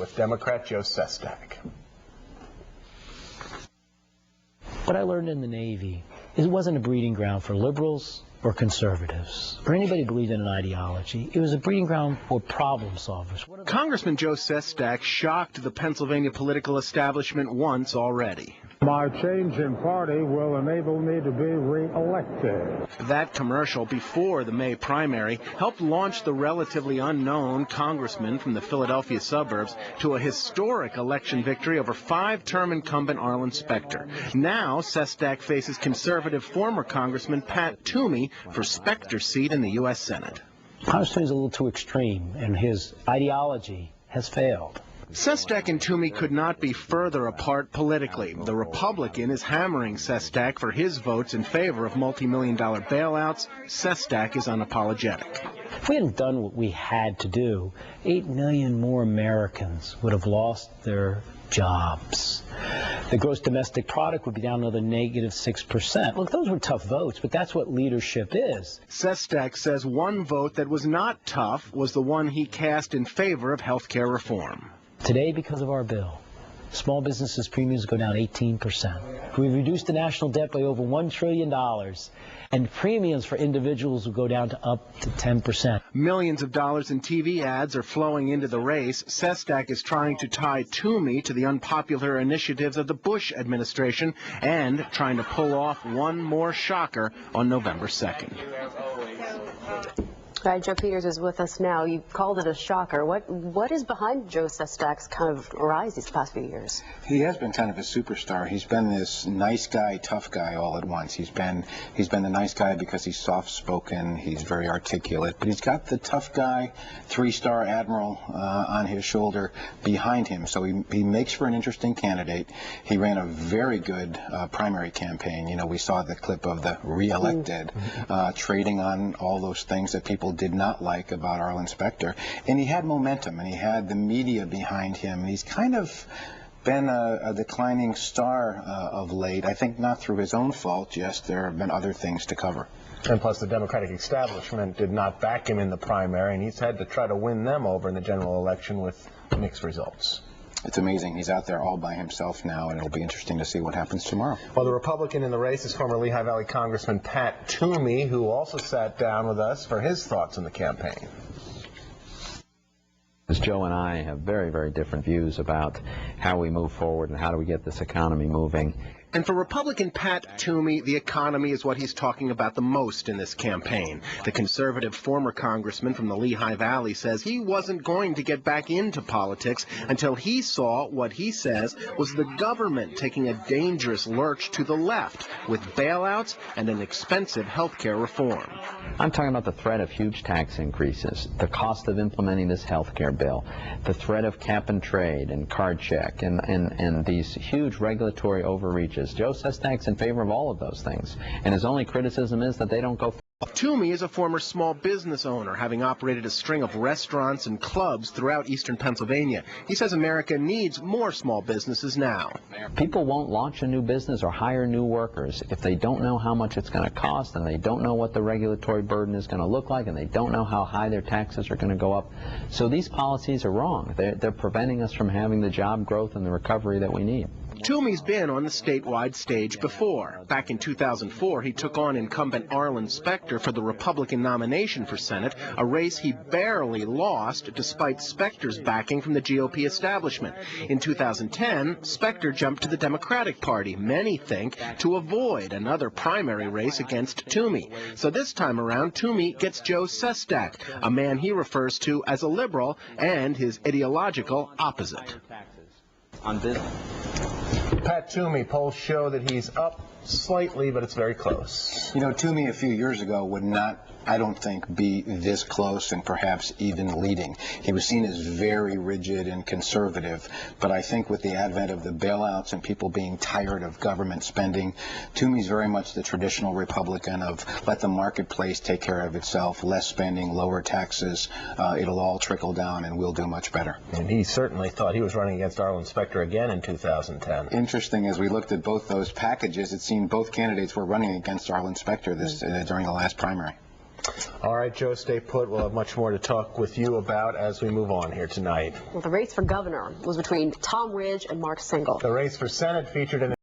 with Democrat Joe Sestak. What I learned in the Navy is it wasn't a breeding ground for liberals or conservatives, or anybody who believed in an ideology. It was a breeding ground for problem solvers. Congressman Joe Sestak shocked the Pennsylvania political establishment once already. My change in party will enable me to be re-elected. That commercial before the May primary helped launch the relatively unknown congressman from the Philadelphia suburbs to a historic election victory over five-term incumbent Arlen Specter. Now, Sestak faces conservative former Congressman Pat Toomey for Specter's seat in the U.S. Senate. Congressman is a little too extreme, and his ideology has failed. Sestak and Toomey could not be further apart politically. The Republican is hammering Sestak for his votes in favor of multi-million-dollar bailouts. Sestak is unapologetic. If we hadn't done what we had to do, 8 million more Americans would have lost their jobs. The gross domestic product would be down another -6%. Look, those were tough votes, but that's what leadership is. Sestak says one vote that was not tough was the one he cast in favor of health care reform. Today, because of our bill, small businesses' premiums go down 18%. We've reduced the national debt by over $1 trillion, and premiums for individuals will go down to up to 10%. Millions of dollars in TV ads are flowing into the race. Sestak is trying to tie Toomey to the unpopular initiatives of the Bush administration and trying to pull off one more shocker on November 2nd. Right, Joe Peters is with us now. You called it a shocker. What is behind Joe Sestak's kind of rise these past few years? He has been kind of a superstar. He's been this nice guy, tough guy all at once. He's been the nice guy because he's soft-spoken, he's very articulate, but he's got the tough guy, three-star admiral on his shoulder behind him. So he makes for an interesting candidate. He ran a very good primary campaign. You know, we saw the clip of the re-elected trading on all those things that people did not like about Arlen Specter, and he had momentum, and he had the media behind him, and he's kind of been a declining star of late. I think not through his own fault, just there have been other things to cover. And plus the Democratic establishment did not back him in the primary, and he's had to try to win them over in the general election with mixed results. It's amazing. He's out there all by himself now, and it'll be interesting to see what happens tomorrow. Well, the Republican in the race is former Lehigh Valley Congressman Pat Toomey, who also sat down with us for his thoughts on the campaign. As Joe and I have very, very different views about how we move forward and how do we get this economy moving. And for Republican Pat Toomey, the economy is what he's talking about the most in this campaign. The conservative former congressman from the Lehigh Valley says he wasn't going to get back into politics until he saw what he says was the government taking a dangerous lurch to the left with bailouts and an expensive health care reform. I'm talking about the threat of huge tax increases, the cost of implementing this health care bill, the threat of cap and trade and card check, and these huge regulatory overreaches. Joe Sestak's in favor of all of those things, and his only criticism is that they don't go. Toomey is a former small business owner, having operated a string of restaurants and clubs throughout eastern Pennsylvania. He says America needs more small businesses now. People won't launch a new business or hire new workers if they don't know how much it's going to cost, and they don't know what the regulatory burden is going to look like, and they don't know how high their taxes are going to go up. So these policies are wrong. They're preventing us from having the job growth and the recovery that we need. Toomey's been on the statewide stage before. Back in 2004, he took on incumbent Arlen Specter for the Republican nomination for Senate, a race he barely lost despite Specter's backing from the GOP establishment. In 2010, Specter jumped to the Democratic Party, many think, to avoid another primary race against Toomey. So this time around, Toomey gets Joe Sestak, a man he refers to as a liberal and his ideological opposite. On business. Pat Toomey, polls show that he's up slightly, but it's very close. You know, Toomey a few years ago would not, I don't think, be this close and perhaps even leading. He was seen as very rigid and conservative, but I think with the advent of the bailouts and people being tired of government spending, Toomey's very much the traditional Republican of let the marketplace take care of itself, less spending, lower taxes, it'll all trickle down and we'll do much better. And he certainly thought he was running against Arlen Specter again in 2010. Interesting, as we looked at both those packages, it seemed both candidates were running against Arlen Specter during the last primary. All right, Joe, stay put. We'll have much more to talk with you about as we move on here tonight. Well, the race for governor was between Tom Ridge and Mark Single. The race for Senate featured in